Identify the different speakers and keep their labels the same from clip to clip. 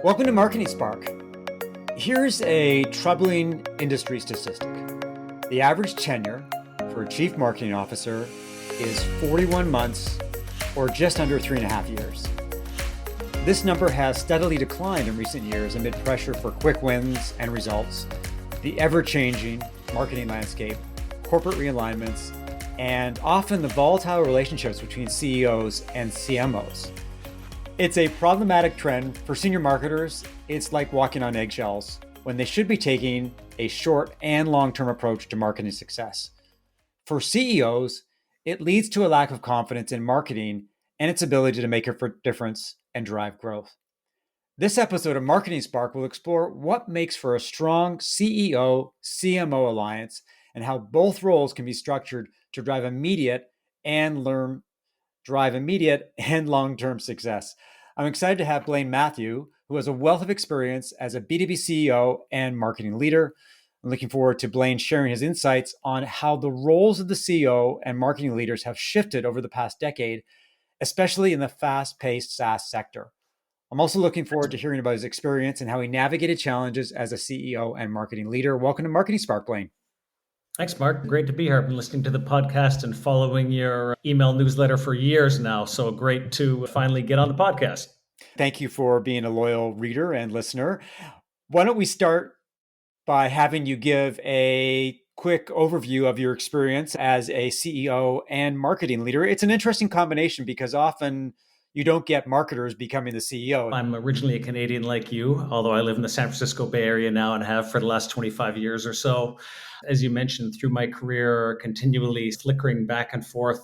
Speaker 1: Welcome to Marketing Spark. Here's a troubling industry statistic. The average tenure for a chief marketing officer is 41 months or just under 3.5 years. This number has steadily declined in recent years amid pressure for quick wins and results, the ever-changing marketing landscape, corporate realignments, and often the volatile relationships between CEOs and CMOs. It's a problematic trend for senior marketers. It's like walking on eggshells when they should be taking a short and long-term approach to marketing success. For CEOs, it leads to a lack of confidence in marketing and its ability to make a difference and drive growth. This episode of Marketing Spark will explore what makes for a strong CEO-CMO alliance and how both roles can be structured to drive immediate and long-term success. I'm excited to have Blaine Mathieu, who has a wealth of experience as a B2B CEO and marketing leader. I'm looking forward to Blaine sharing his insights on how the roles of the CEO and marketing leaders have shifted over the past decade, especially in the fast-paced SaaS sector. I'm also looking forward to hearing about his experience and how he navigated challenges as a CEO and marketing leader. Welcome to Marketing Spark, Blaine.
Speaker 2: Thanks, Mark. Great to be here. I've been listening to the podcast and following your email newsletter for years now. So great to finally get on the podcast.
Speaker 1: Thank you for being a loyal reader and listener. Why don't we start by having you give a quick overview of your experience as a CEO and marketing leader? It's an interesting combination because often you don't get marketers becoming the CEO.
Speaker 2: I'm originally a Canadian like you, although I live in the San Francisco Bay Area now and have for the last 25 years or so. As you mentioned, through my career, continually flickering back and forth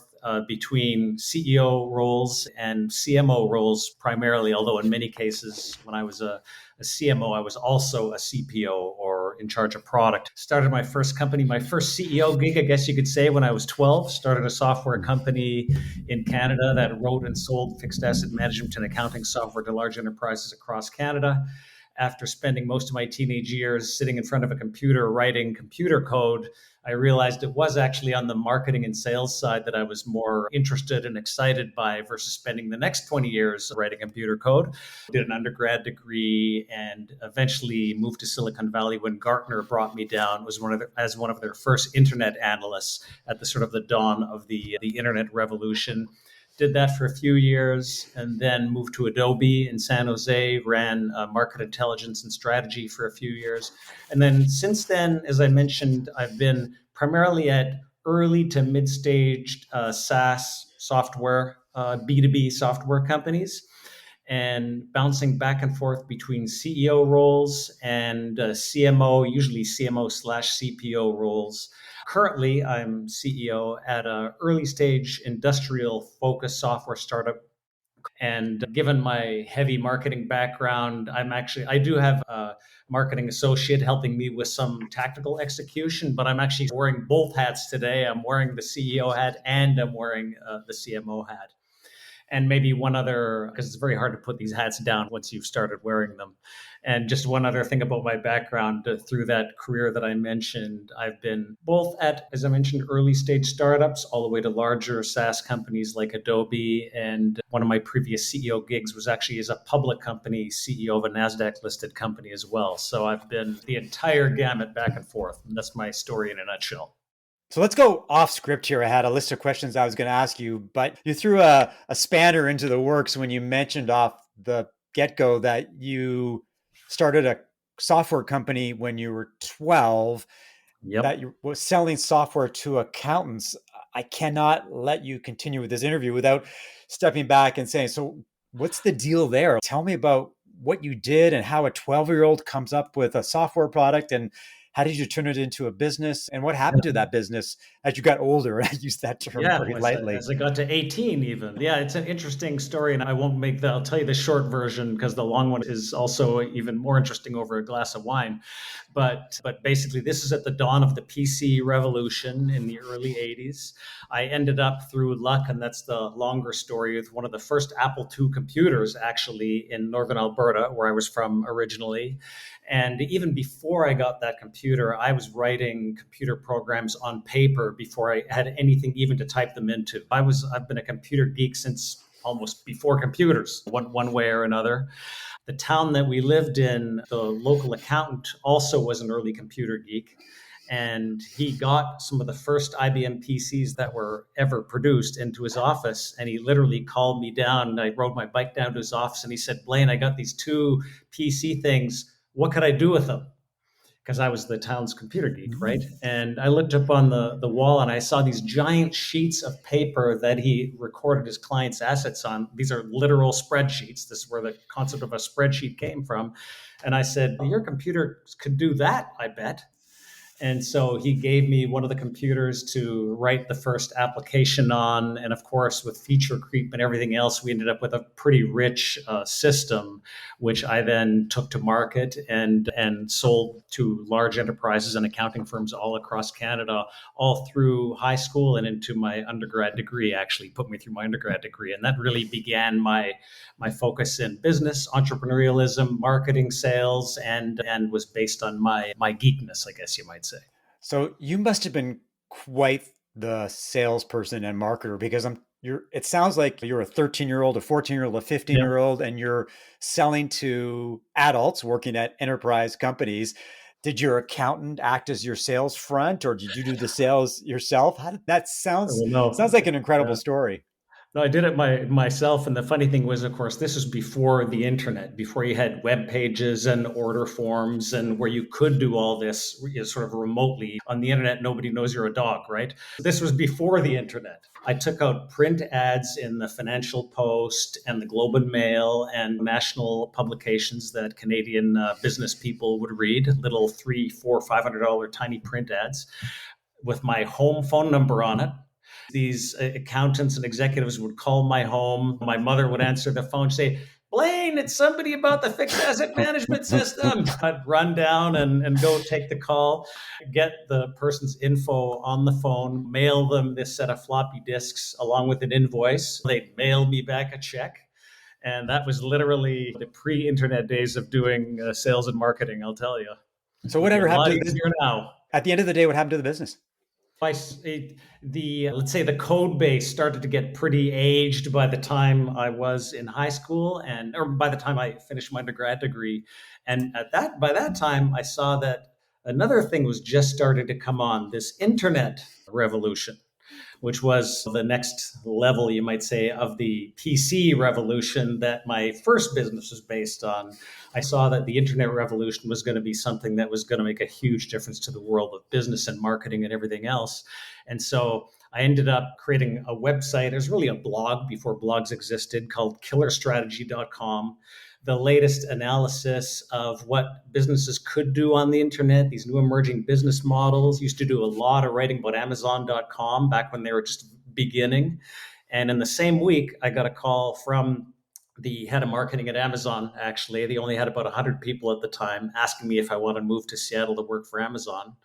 Speaker 2: between CEO roles and CMO roles primarily, although in many cases, when I was a CMO, I was also a CPO or in charge of product. Started my first company, my first CEO gig, I guess you could say, when I was 12. Started a software company in Canada that wrote and sold fixed asset management and accounting software to large enterprises across Canada. After spending most of my teenage years sitting in front of a computer writing computer code, I realized it was actually on the marketing and sales side that I was more interested and excited by versus spending the next 20 years writing computer code. Did an undergrad degree and eventually moved to Silicon Valley when Gartner brought me down as one of their first internet analysts at the sort of the dawn of the internet revolution. Did that for a few years and then moved to Adobe in San Jose, ran market intelligence and strategy for a few years. And then since then, as I mentioned, I've been primarily at early to mid-stage SaaS software, B2B software companies, and bouncing back and forth between CEO roles and CMO, usually CMO/CPO roles. Currently, I'm CEO at an early stage industrial focused software startup. And given my heavy marketing background, I do have a marketing associate helping me with some tactical execution, but I'm actually wearing both hats today. I'm wearing the CEO hat and I'm wearing the CMO hat. And maybe one other, because it's very hard to put these hats down once you've started wearing them. And just one other thing about my background through that career that I mentioned, I've been both at, as I mentioned, early stage startups all the way to larger SaaS companies like Adobe. And one of my previous CEO gigs was actually as a public company, CEO of a NASDAQ listed company as well. So I've been the entire gamut back and forth. And that's my story in a nutshell.
Speaker 1: So let's go off script here. I had a list of questions I was going to ask you, but you threw a spanner into the works when you mentioned off the get-go that you started a software company when you were 12, that you were selling software to accountants. I cannot let you continue with this interview without stepping back and saying, so what's the deal there? Tell me about what you did and how a 12-year-old comes up with a software product, and how did you turn it into a business? And what happened to that business as you got older? I use that term very lightly.
Speaker 2: As I got to 18 even. Yeah, it's an interesting story. And I'll tell you the short version because the long one is also even more interesting over a glass of wine. But basically, this is at the dawn of the PC revolution in the early 80s. I ended up through luck, and that's the longer story, with one of the first Apple II computers actually in northern Alberta, where I was from originally. And even before I got that computer, I was writing computer programs on paper before I had anything even to type them into. I've been a computer geek since almost before computers, one way or another. The town that we lived in, the local accountant also was an early computer geek. And he got some of the first IBM PCs that were ever produced into his office. And he literally called me down. I rode my bike down to his office and he said, Blaine, I got these two PC things. What could I do with them? Because I was the town's computer geek, right? And I looked up on the wall and I saw these giant sheets of paper that he recorded his clients' assets on. These are literal spreadsheets. This is where the concept of a spreadsheet came from. And I said, your computer could do that, I bet. And so he gave me one of the computers to write the first application on. And of course, with feature creep and everything else, we ended up with a pretty rich system, which I then took to market and sold to large enterprises and accounting firms all across Canada, all through high school and into my undergrad degree, actually put me through my undergrad degree. And that really began my focus in business, entrepreneurialism, marketing, sales, and was based on my geekness, I guess you might say.
Speaker 1: So you must have been quite the salesperson and marketer because it sounds like you're a 13-year-old, a 14-year-old, a 15-year-old, and you're selling to adults working at enterprise companies. Did your accountant act as your sales front, or did you do the sales yourself? That sounds
Speaker 2: Well, no.
Speaker 1: like an incredible story.
Speaker 2: No, I did it myself. And the funny thing was, of course, this was before the internet, before you had web pages and order forms and where you could do all this sort of remotely. On the internet, nobody knows you're a dog, right? This was before the internet. I took out print ads in the Financial Post and the Globe and Mail and national publications that Canadian business people would read, little $300, $400, $500 tiny print ads with my home phone number on it. These accountants and executives would call my home. My mother would answer the phone, say, Blaine, it's somebody about the fixed asset management system. I'd run down and go take the call, get the person's info on the phone, mail them this set of floppy disks along with an invoice. They'd mail me back a check. And that was literally the pre-internet days of doing sales and marketing, I'll tell you.
Speaker 1: So whatever happened to the business
Speaker 2: now?
Speaker 1: At the end of the day, what happened to the business?
Speaker 2: Let's say the code base started to get pretty aged by the time I was in high school or by the time I finished my undergrad degree. And by that time, I saw that another thing was just starting to come on, this internet revolution, which was the next level, you might say, of the PC revolution that my first business was based on. I saw that the internet revolution was going to be something that was going to make a huge difference to the world of business and marketing and everything else. And so I ended up creating a website. It was really a blog before blogs existed called killerstrategy.com. The latest analysis of what businesses could do on the internet, these new emerging business models. Used to do a lot of writing about Amazon.com back when they were just beginning. And in the same week, I got a call from the head of marketing at Amazon, actually. They only had about 100 people at the time, asking me if I wanted to move to Seattle to work for Amazon.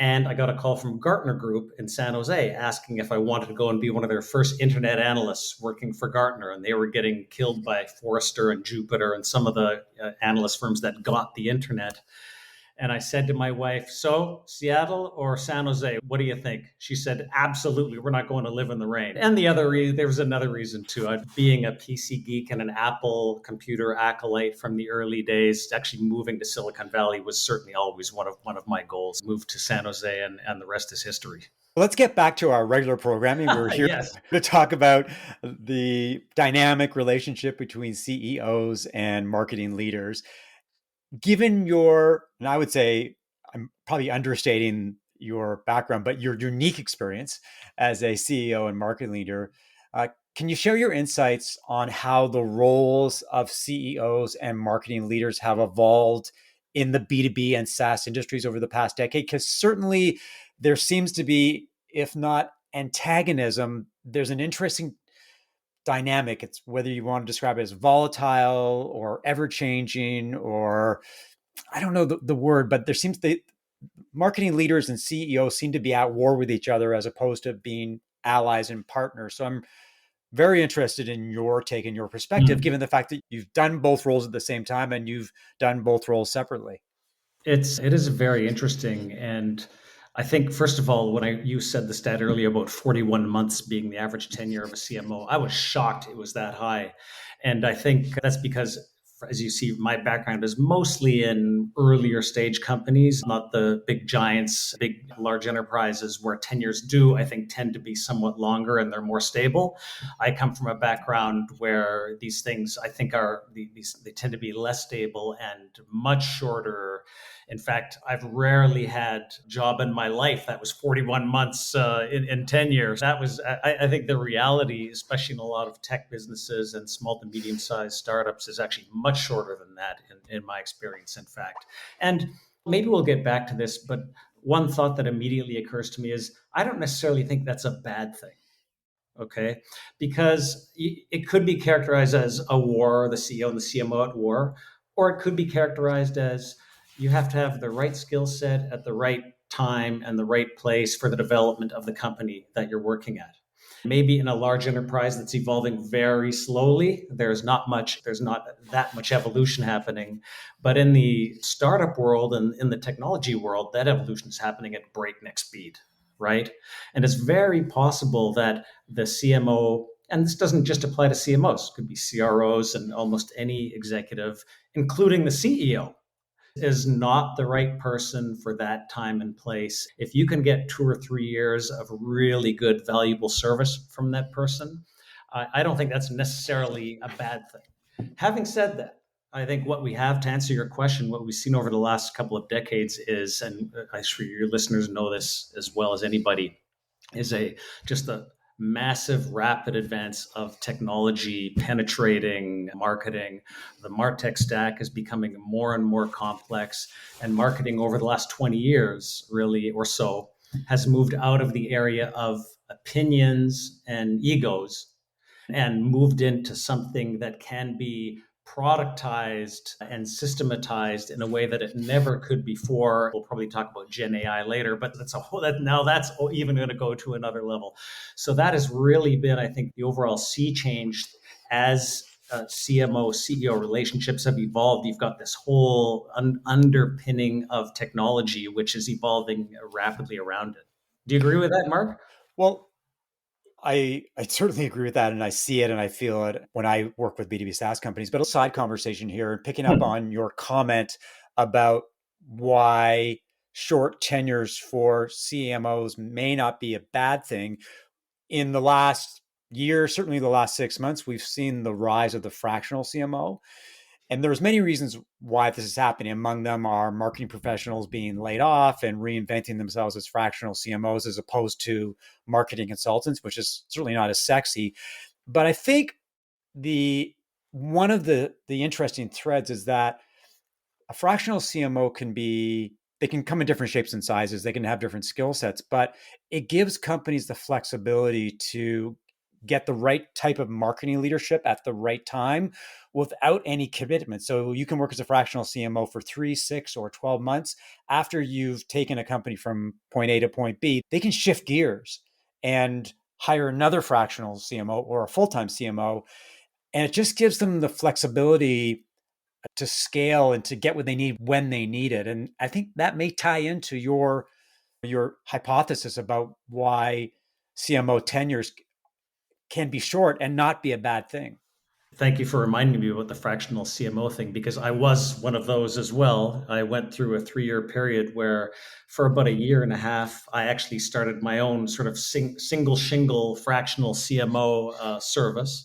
Speaker 2: And I got a call from Gartner Group in San Jose asking if I wanted to go and be one of their first internet analysts working for Gartner. And they were getting killed by Forrester and Jupiter and some of the analyst firms that got the internet. And I said to my wife, so Seattle or San Jose, what do you think? She said, absolutely, we're not going to live in the rain. And there was another reason too. Being a PC geek and an Apple computer acolyte from the early days, actually moving to Silicon Valley was certainly always one of my goals. Moved to San Jose and the rest is history.
Speaker 1: Let's get back to our regular programming. We're here
Speaker 2: Yes.
Speaker 1: to talk about the dynamic relationship between CEOs and marketing leaders. Given and I would say I'm probably understating your background, but your unique experience as a CEO and marketing leader, can you share your insights on how the roles of CEOs and marketing leaders have evolved in the B2B and SaaS industries over the past decade? Because certainly there seems to be, if not antagonism, there's an interesting dynamic. It's whether you want to describe it as volatile or ever-changing, or I don't know the word, but marketing leaders and CEOs seem to be at war with each other as opposed to being allies and partners. So I'm very interested in your take and your perspective, given the fact that you've done both roles at the same time and you've done both roles separately.
Speaker 2: It is very interesting. And I think, first of all, when you said the stat earlier about 41 months being the average tenure of a CMO, I was shocked it was that high. And I think that's because as you see, my background is mostly in earlier stage companies, not the big giants, big large enterprises where tenures do, I think, tend to be somewhat longer and they're more stable. I come from a background where these things, I think, they tend to be less stable and much shorter. In fact, I've rarely had a job in my life that was 41 months in 10 years. That was, I think, the reality, especially in a lot of tech businesses and small to medium sized startups, is actually much shorter than that in my experience, in fact. And maybe we'll get back to this, but one thought that immediately occurs to me is I don't necessarily think that's a bad thing. Okay, because it could be characterized as a war, the CEO and the CMO at war, or it could be characterized as you have to have the right skill set at the right time and the right place for the development of the company that you're working at. Maybe in a large enterprise that's evolving very slowly, there's not that much evolution happening. But in the startup world and in the technology world, that evolution is happening at breakneck speed, right? And it's very possible that the CMO, and this doesn't just apply to CMOs, it could be CROs and almost any executive, including the CEO, is not the right person for that time and place. If you can get 2 or 3 years of really good, valuable service from that person, I don't think that's necessarily a bad thing. Having said that, I think what we have, to answer your question, what we've seen over the last couple of decades is, and I'm sure your listeners know this as well as anybody, is a massive rapid advance of technology penetrating marketing. The martech stack is becoming more and more complex, and marketing over the last 20 years really or so has moved out of the area of opinions and egos and moved into something that can be productized and systematized in a way that it never could before. We'll probably talk about Gen AI later, but that's even going to go to another level. So that has really been, I think, the overall sea change as CMO CEO relationships have evolved. You've got this whole underpinning of technology, which is evolving rapidly around it. Do you agree with that, Mark?
Speaker 1: Well, I certainly agree with that, and I see it and I feel it when I work with B2B SaaS companies. But a side conversation here, and picking up on your comment about why short tenures for CMOs may not be a bad thing. In the last year, certainly the last 6 months, we've seen the rise of the fractional CMO. And there's many reasons why this is happening. Among them are marketing professionals being laid off and reinventing themselves as fractional CMOs as opposed to marketing consultants, which is certainly not as sexy. But I think the one of the interesting threads is that a fractional CMO they can come in different shapes and sizes, they can have different skill sets, but it gives companies the flexibility to get the right type of marketing leadership at the right time without any commitment. So you can work as a fractional CMO for 3, 6, or 12 months. After you've taken a company from point A to point B, they can shift gears and hire another fractional CMO or a full-time CMO. And it just gives them the flexibility to scale and to get what they need when they need it. And I think that may tie into your hypothesis about why CMO tenures can be short and not be a bad thing.
Speaker 2: Thank you for reminding me about the fractional CMO thing, because I was one of those as well. I went through a 3 year period where, for about a year and a half, I actually started my own sort of single shingle fractional CMO service.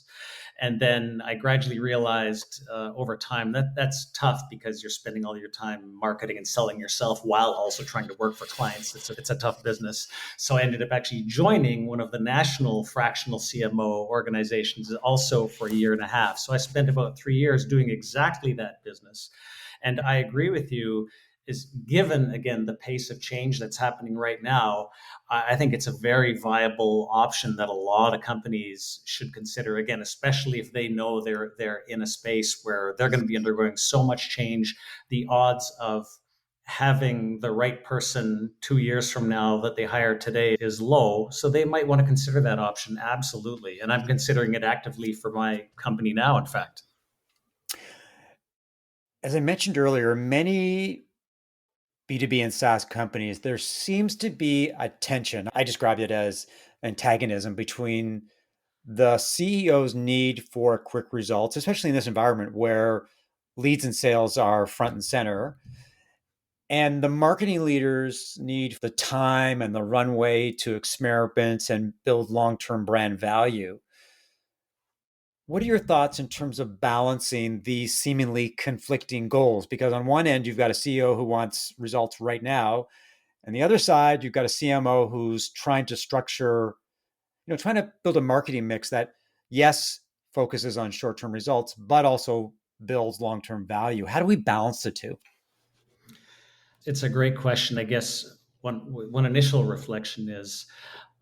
Speaker 2: And then I gradually realized over time that that's tough because you're spending all your time marketing and selling yourself while also trying to work for clients. It's a tough business. So I ended up actually joining one of the national fractional CMO organizations also for a year and a half. So I spent about 3 years doing exactly that business. And I agree with you, is given again the pace of change that's happening right now, I think it's a very viable option that a lot of companies should consider. Again, especially if they know they're in a space where they're going to be undergoing so much change. The odds of having the right person 2 years from now that they hire today is low. So they might want to consider that option. Absolutely. And I'm considering it actively for my company now, in fact.
Speaker 1: As I mentioned earlier, many B2B and SaaS companies, there seems to be a tension. I described it as antagonism between the CEO's need for quick results, especially in this environment where leads and sales are front and center. And the marketing leaders need the time and the runway to experiment and build long term brand value. What are your thoughts in terms of balancing these seemingly conflicting goals? Because on one end, you've got a CEO who wants results right now. And the other side, you've got a CMO who's trying to structure, trying to build a marketing mix that, yes, focuses on short term results, but also builds long term value. How do we balance the two?
Speaker 2: It's a great question. I guess one initial reflection is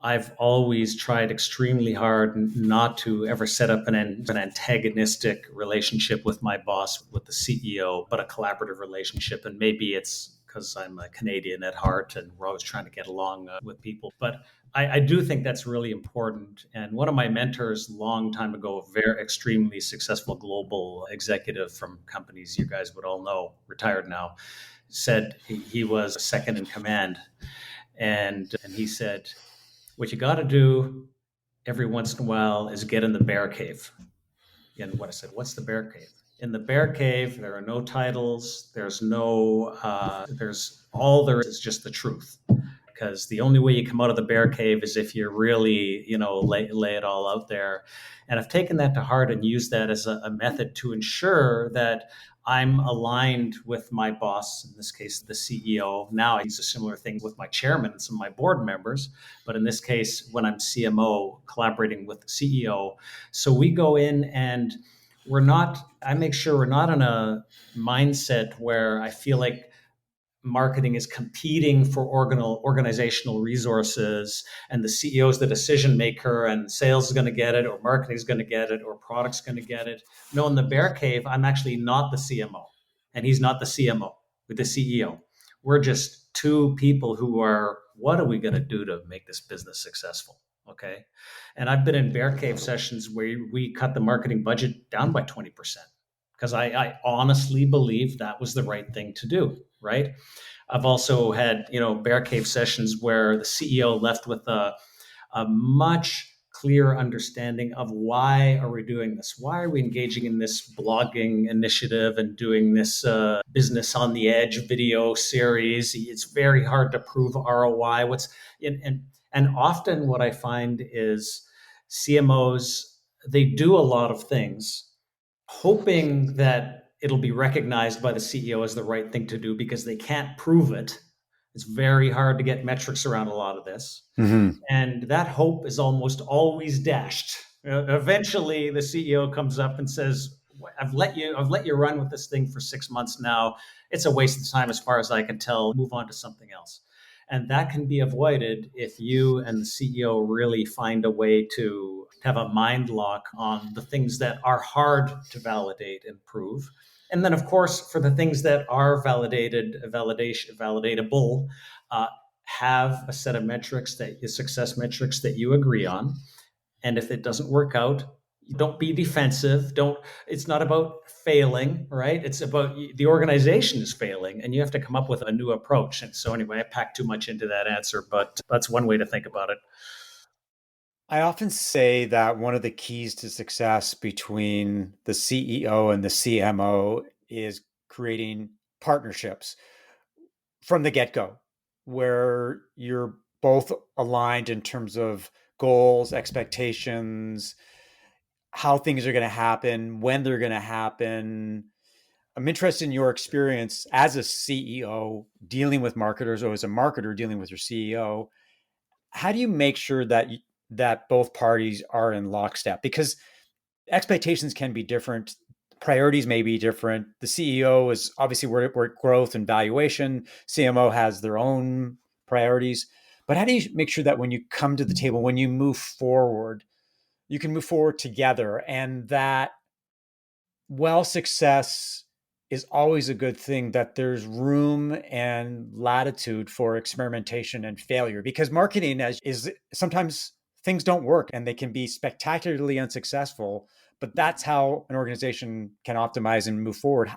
Speaker 2: I've always tried extremely hard not to ever set up an antagonistic relationship with my boss, with the CEO, but a collaborative relationship. And maybe it's because I'm a Canadian at heart and we're always trying to get along with people. But I do think that's really important. And one of my mentors, long time ago, a very extremely successful global executive from companies you guys would all know, retired now, said he was second in command. And he said, what you got to do every once in a while is get in the bear cave. And what I said, what's the bear cave? In the bear cave, there are no titles. There's all there is just the truth. Because the only way you come out of the bear cave is if you really, lay it all out there. And I've taken that to heart and used that as a method to ensure that I'm aligned with my boss, in this case, the CEO. Now I use a similar thing with my chairman and some of my board members. But in this case, when I'm CMO, collaborating with the CEO. So we go in and I make sure we're not in a mindset where I feel like marketing is competing for organizational resources and the CEO is the decision maker and sales is going to get it or marketing is going to get it or product's going to get it. No, in the bear cave, I'm actually not the CMO and he's not the CMO with the CEO. We're just two people who are, what are we going to do to make this business successful? Okay. And I've been in bear cave sessions where we cut the marketing budget down by 20% because I honestly believe that was the right thing to do. Right. I've also had, bear cave sessions where the CEO left with a much clearer understanding of why are we doing this? Why are we engaging in this blogging initiative and doing this business on the edge video series? It's very hard to prove ROI. And often what I find is CMOs, they do a lot of things hoping that it'll be recognized by the CEO as the right thing to do because they can't prove it. It's very hard to get metrics around a lot of this.
Speaker 1: Mm-hmm.
Speaker 2: And that hope is almost always dashed. Eventually, the CEO comes up and says, I've let you run with this thing for 6 months now. It's a waste of time as far as I can tell. Move on to something else. And that can be avoided if you and the CEO really find a way to have a mind lock on the things that are hard to validate and prove. And then, of course, for the things that are validatable, have a set of success metrics that you agree on. And if it doesn't work out, don't be defensive. It's not about failing, right? It's about the organization is failing and you have to come up with a new approach. And so anyway, I packed too much into that answer, but that's one way to think about it.
Speaker 1: I often say that one of the keys to success between the CEO and the CMO is creating partnerships from the get go, where you're both aligned in terms of goals, expectations, how things are going to happen, when they're going to happen. I'm interested in your experience as a CEO dealing with marketers or as a marketer dealing with your CEO. How do you make sure that both parties are in lockstep? Because expectations can be different, priorities may be different. The CEO is obviously where growth and valuation. CMO has their own priorities. But how do you make sure that when you come to the table, when you move forward, you can move forward together, and that while success is always a good thing, that there's room and latitude for experimentation and failure? Because marketing is sometimes things don't work and they can be spectacularly unsuccessful, but that's how an organization can optimize and move forward.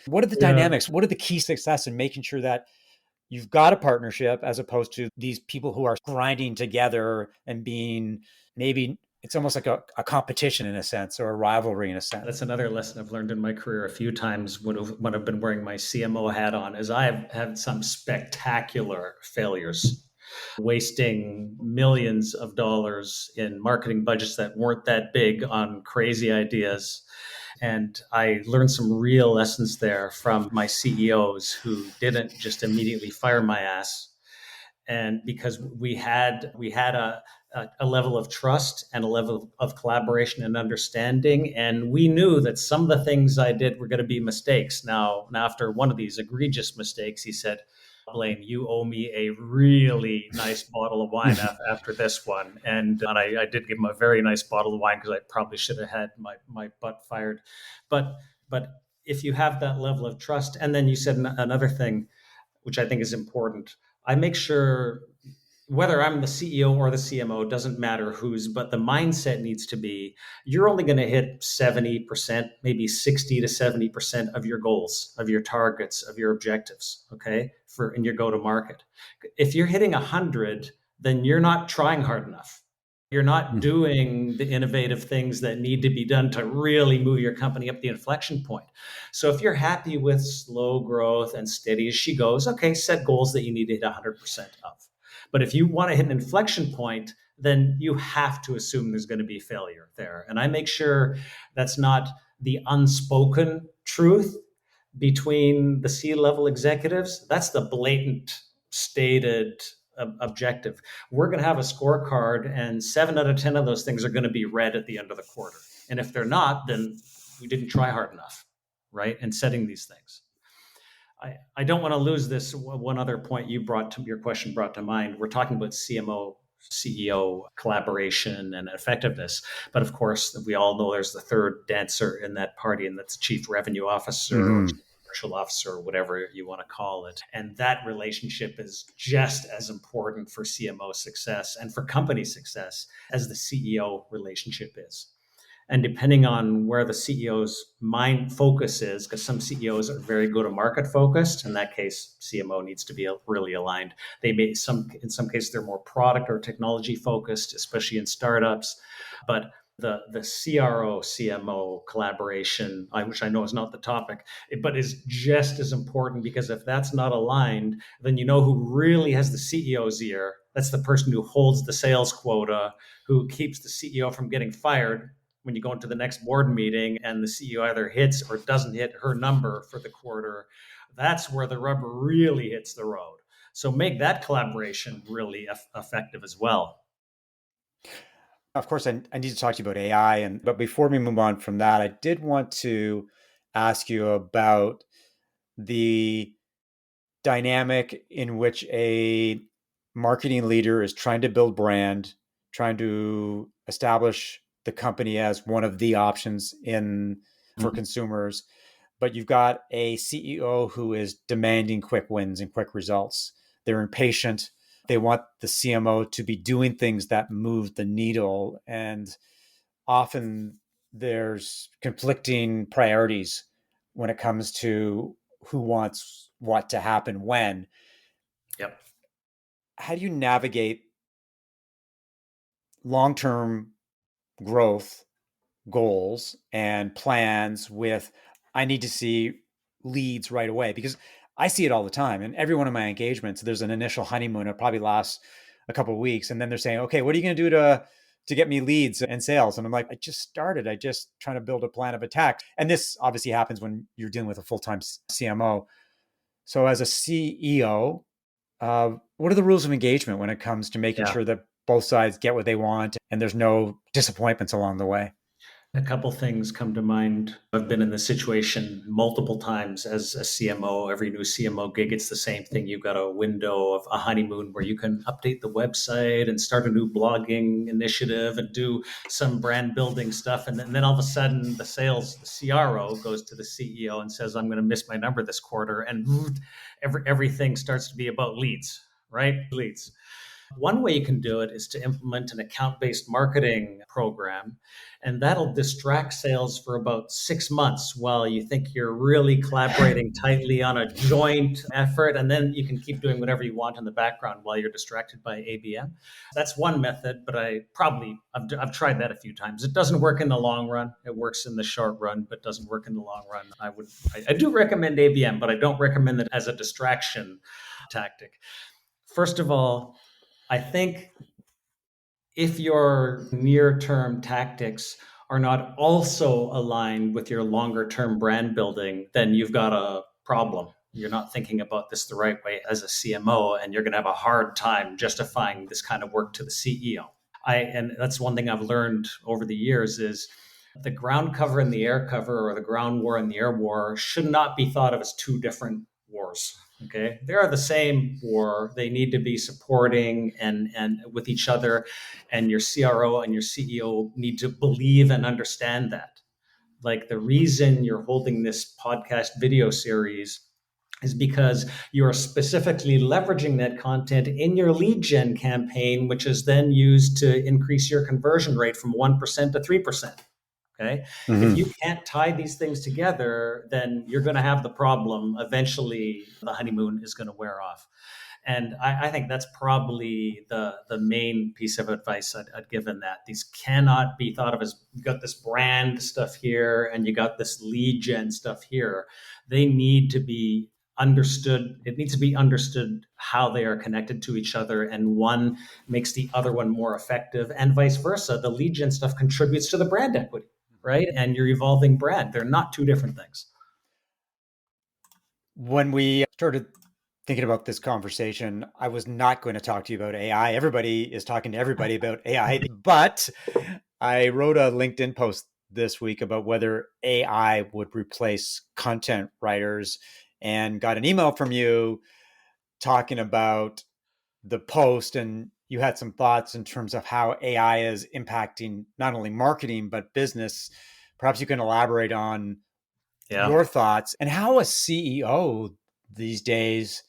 Speaker 1: What are the
Speaker 2: Yeah.
Speaker 1: dynamics? What are the key success in making sure that you've got a partnership as opposed to these people who are grinding together and being maybe It's almost like a competition in a sense, or a rivalry in a sense.
Speaker 2: That's another lesson I've learned in my career a few times when I've been wearing my CMO hat on, is I've had some spectacular failures, wasting millions of dollars in marketing budgets that weren't that big on crazy ideas. And I learned some real lessons there from my CEOs who didn't just immediately fire my ass, and because we had a level of trust and a level of collaboration and understanding, and we knew that some of the things I did were going to be mistakes. Now, after one of these egregious mistakes, he said, Blaine, you owe me a really nice bottle of wine after this one. And I did give him a very nice bottle of wine, because I probably should have had my butt fired. But if you have that level of trust, and then you said another thing, which I think is important. I make sure, whether I'm the CEO or the CMO, doesn't matter who's, but the mindset needs to be, you're only going to hit 70%, maybe 60 to 70% of your goals, of your targets, of your objectives, okay, for in your go to market. If you're hitting 100, then you're not trying hard enough. You're not doing the innovative things that need to be done to really move your company up the inflection point. So if you're happy with slow growth and steady as she goes, okay, set goals that you need to hit 100% of. But if you want to hit an inflection point, then you have to assume there's going to be failure there. And I make sure that's not the unspoken truth between the C-level executives. That's the blatant stated objective. We're going to have a scorecard, and 7 out of 10 of those things are going to be red at the end of the quarter. And if they're not, then we didn't try hard enough, right? In setting these things. I don't want to lose this one other point your question brought to mind. We're talking about CMO, CEO collaboration and effectiveness. But of course, we all know there's the third dancer in that party, and that's chief revenue officer or chief commercial officer, or whatever you want to call it. And that relationship is just as important for CMO success and for company success as the CEO relationship is. And depending on where the CEO's mind focus is, because some CEOs are very go to market focused, in that case, CMO needs to be really aligned. In some cases, they're more product or technology focused, especially in startups. But the CRO CMO collaboration, which I know is not the topic, but is just as important, because if that's not aligned, then you know who really has the CEO's ear. That's the person who holds the sales quota, who keeps the CEO from getting fired when you go into the next board meeting and the CEO either hits or doesn't hit her number for the quarter. That's where the rubber really hits the road. So make that collaboration really effective as well.
Speaker 1: Of course, I need to talk to you about AI, but before we move on from that, I did want to ask you about the dynamic in which a marketing leader is trying to build brand, trying to establish the company as one of the options for consumers, but you've got a CEO who is demanding quick wins and quick results. They're impatient. They want the CMO to be doing things that move the needle, and often there's conflicting priorities when it comes to who wants what to happen when.
Speaker 2: Yep.
Speaker 1: How do you navigate long-term growth goals and plans with, I need to see leads right away? Because I see it all the time. In every one of my engagements, there's an initial honeymoon. It probably lasts a couple of weeks. And then they're saying, okay, what are you going to do to get me leads and sales? And I'm like, I just started. I just trying to build a plan of attack. And this obviously happens when you're dealing with a full-time CMO. So as a CEO, what are the rules of engagement when it comes to making sure that both sides get what they want and there's no disappointments along the way?
Speaker 2: A couple things come to mind. I've been in this situation multiple times as a CMO. Every new CMO gig, it's the same thing. You've got a window of a honeymoon where you can update the website and start a new blogging initiative and do some brand building stuff. And then all of a sudden, the CRO goes to the CEO and says, I'm going to miss my number this quarter. And everything starts to be about leads, right? Leads. One way you can do it is to implement an account-based marketing program, and that'll distract sales for about 6 months while you think you're really collaborating tightly on a joint effort, and then you can keep doing whatever you want in the background while you're distracted by ABM. That's one method, but I've tried that a few times. It doesn't work in the long run. It works in the short run, but doesn't work in the long run. I do recommend ABM, but I don't recommend it as a distraction tactic. First of all, I think if your near term tactics are not also aligned with your longer term brand building, then you've got a problem. You're not thinking about this the right way as a CMO, and you're going to have a hard time justifying this kind of work to the CEO. And that's one thing I've learned over the years is the ground cover and the air cover, or the ground war and the air war, should not be thought of as two different wars. Okay, they're the same war. They need to be supporting and with each other, and your CRO and your CEO need to believe and understand that. Like, the reason you're holding this podcast video series is because you are specifically leveraging that content in your lead gen campaign, which is then used to increase your conversion rate from 1% to 3%. Okay. If you can't tie these things together, then you're going to have the problem. Eventually, the honeymoon is going to wear off. And I think that's probably the main piece of advice I'd given that. These cannot be thought of as, you got this brand stuff here and you got this lead gen stuff here. They need to be understood. It needs to be understood how they are connected to each other, and one makes the other one more effective, and vice versa. The lead gen stuff contributes to the brand equity, right? And your evolving brand. They're not two different things.
Speaker 1: When we started thinking about this conversation, I was not going to talk to you about AI. Everybody is talking to everybody about AI, but I wrote a LinkedIn post this week about whether AI would replace content writers, and got an email from you talking about the post, and you had some thoughts in terms of how AI is impacting not only marketing, but business. Perhaps you can elaborate on your thoughts and how a CEO these days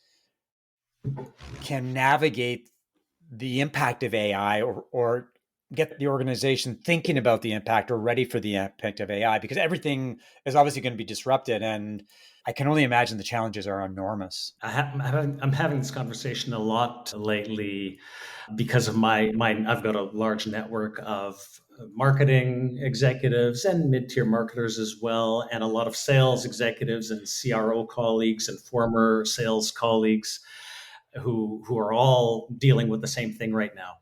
Speaker 1: can navigate the impact of AI, or get the organization thinking about the impact or ready for the impact of AI, because everything is obviously going to be disrupted. And I can only imagine the challenges are enormous.
Speaker 2: I'm having this conversation a lot lately because of I've got a large network of marketing executives and mid-tier marketers as well, and a lot of sales executives and CRO colleagues and former sales colleagues who are all dealing with the same thing right now.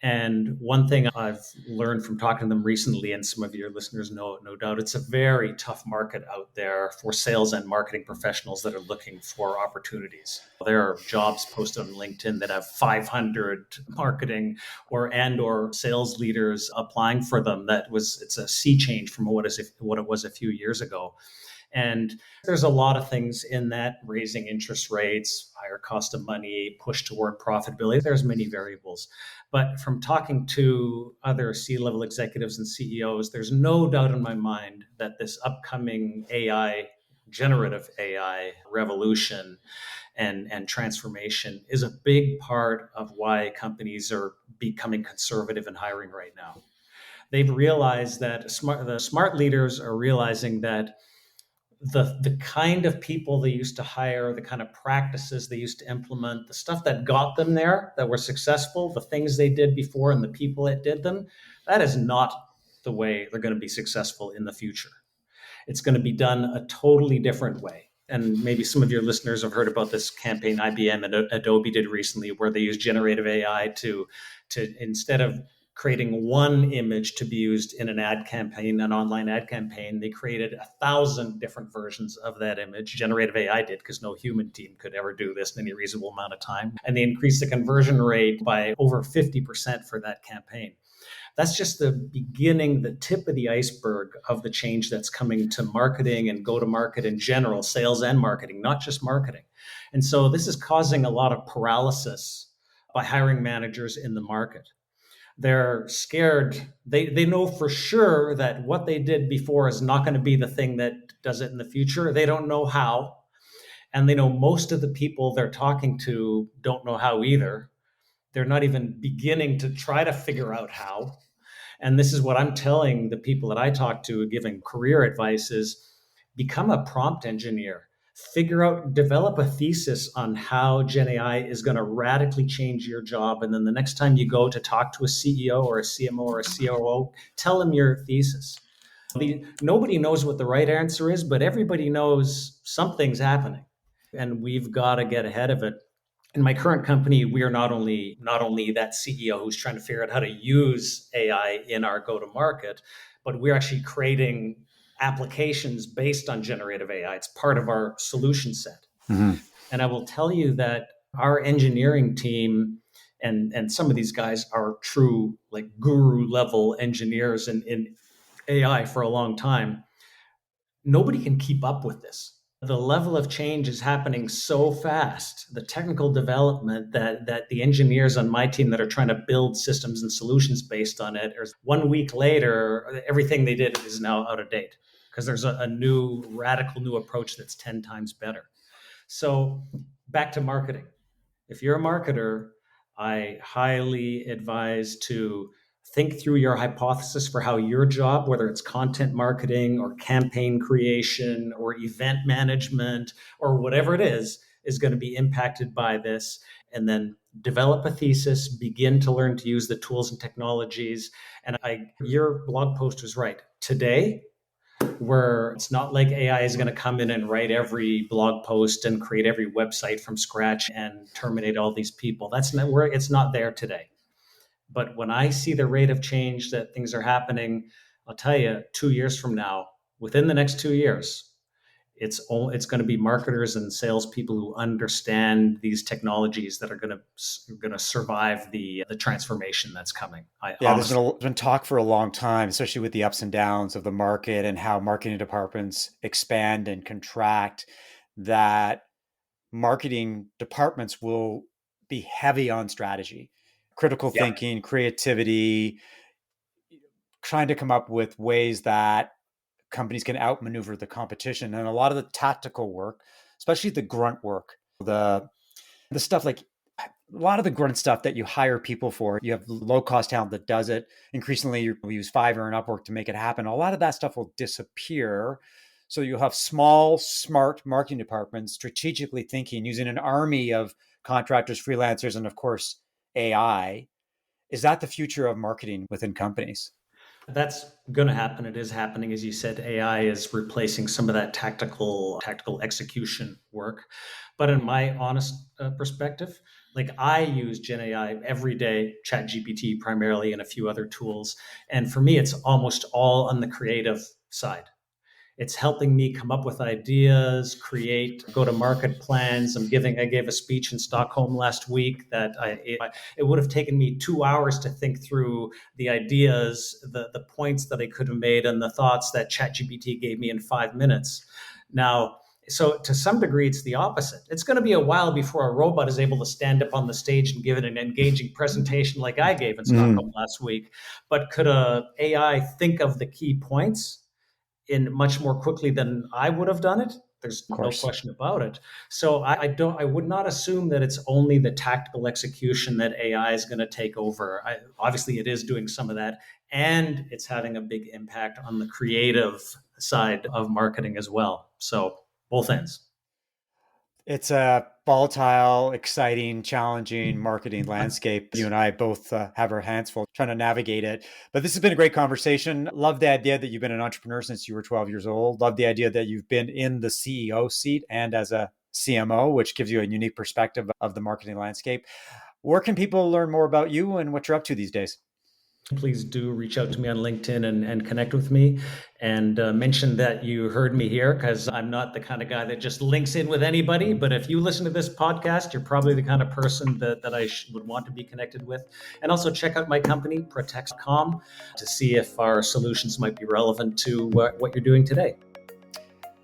Speaker 2: And one thing I've learned from talking to them recently, and some of your listeners know it, no doubt, it's a very tough market out there for sales and marketing professionals that are looking for opportunities. There are jobs posted on LinkedIn that have 500 marketing or sales leaders applying for them. It's a sea change from what it was a few years ago. And there's a lot of things in that: raising interest rates, higher cost of money, push toward profitability. There's many variables. But from talking to other C-level executives and CEOs, there's no doubt in my mind that this upcoming generative AI revolution and transformation is a big part of why companies are becoming conservative in hiring right now. They've realized that the smart leaders are realizing that the kind of people they used to hire, the kind of practices they used to implement, the stuff that got them there, that were successful, the things they did before and the people that did them, that is not the way they're going to be successful in the future. It's going to be done a totally different way. And maybe some of your listeners have heard about this campaign IBM and Adobe did recently, where they used generative AI to instead of creating one image to be used in an ad campaign, an online ad campaign, they created 1,000 different versions of that image. Generative AI did, because no human team could ever do this in any reasonable amount of time. And they increased the conversion rate by over 50% for that campaign. That's just the beginning, the tip of the iceberg of the change that's coming to marketing and go-to-market in general, sales and marketing, not just marketing. And so this is causing a lot of paralysis by hiring managers in the market. They're scared. They know for sure that what they did before is not going to be the thing that does it in the future. They don't know how. And they know most of the people they're talking to don't know how either. They're not even beginning to try to figure out how. And this is what I'm telling the people that I talk to, giving career advice is become a prompt engineer. Figure out, develop a thesis on how Gen AI is going to radically change your job. And then the next time you go to talk to a CEO or a CMO or a COO, tell them your thesis. Nobody knows what the right answer is, but everybody knows something's happening. And we've got to get ahead of it. In my current company, we are not only that CEO who's trying to figure out how to use AI in our go-to-market, but we're actually creating applications based on generative AI. It's part of our solution set.
Speaker 1: Mhm.
Speaker 2: And I will tell you that our engineering team and some of these guys are true like guru level engineers in AI for a long time. Nobody can keep up with this. The level of change is happening so fast, the technical development that the engineers on my team that are trying to build systems and solutions based on it, or 1 week later, everything they did is now out of date because there's a new radical new approach that's 10 times better. So back to marketing. If you're a marketer, I highly advise to think through your hypothesis for how your job, whether it's content marketing or campaign creation or event management or whatever it is going to be impacted by this. And then develop a thesis, begin to learn to use the tools and technologies. And your blog post was right. Today, where it's not like AI is going to come in and write every blog post and create every website from scratch and terminate all these people. That's not where it's not there today. But when I see the rate of change that things are happening, I'll tell you, 2 years from now, within the next 2 years, it's going to be marketers and salespeople who understand these technologies that are going to survive the transformation that's coming.
Speaker 1: Yeah, there's been talk for a long time, especially with the ups and downs of the market and how marketing departments expand and contract, that marketing departments will be heavy on strategy, critical thinking, creativity, trying to come up with ways that companies can outmaneuver the competition. And a lot of the tactical work, especially the grunt work, the stuff like a lot of the grunt stuff that you hire people for, you have low cost talent that does it. Increasingly, we use Fiverr and Upwork to make it happen. A lot of that stuff will disappear. So you'll have small, smart marketing departments strategically thinking, using an army of contractors, freelancers, and of course, AI. Is that the future of marketing within companies?
Speaker 2: That's going to happen. It is happening. As you said, AI is replacing some of that tactical execution work. But in my honest perspective, like I use Gen AI every day, Chat GPT primarily, and a few other tools. And for me, it's almost all on the creative side. It's helping me come up with ideas, create go-to-market plans. I gave a speech in Stockholm last week that it would have taken me 2 hours to think through the ideas, the points that I could have made, and the thoughts that ChatGPT gave me in 5 minutes. Now, so to some degree, it's the opposite. It's going to be a while before a robot is able to stand up on the stage and give it an engaging presentation like I gave in Stockholm last week. But could a AI think of the key points in much more quickly than I would have done it? There's no question about it. So I would not assume that it's only the tactical execution that AI is going to take over. Obviously, it is doing some of that, and it's having a big impact on the creative side of marketing as well. So both ends.
Speaker 1: It's a volatile, exciting, challenging marketing landscape. You and I both have our hands full trying to navigate it. But this has been a great conversation. Love the idea that you've been an entrepreneur since you were 12 years old. Love the idea that you've been in the CEO seat and as a CMO, which gives you a unique perspective of the marketing landscape. Where can people learn more about you and what you're up to these days?
Speaker 2: Please do reach out to me on LinkedIn and connect with me, and mention that you heard me here, because I'm not the kind of guy that just links in with anybody. But if you listen to this podcast, you're probably the kind of person that I would want to be connected with. And also check out my company, Protect.com, to see if our solutions might be relevant to what you're doing today.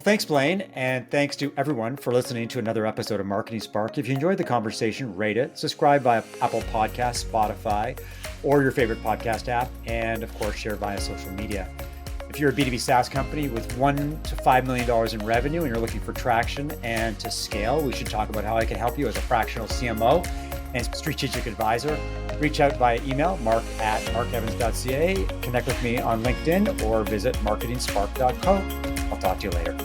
Speaker 1: Thanks, Blaine. And thanks to everyone for listening to another episode of Marketing Spark. If you enjoyed the conversation, rate it, subscribe via Apple Podcasts, Spotify, or your favorite podcast app, and of course, share via social media. If you're a B2B SaaS company with $1 to $5 million in revenue and you're looking for traction and to scale, we should talk about how I can help you as a fractional CMO. and strategic advisor. Reach out via email, mark@markevans.ca, connect with me on LinkedIn, or visit marketingspark.co. I'll talk to you later.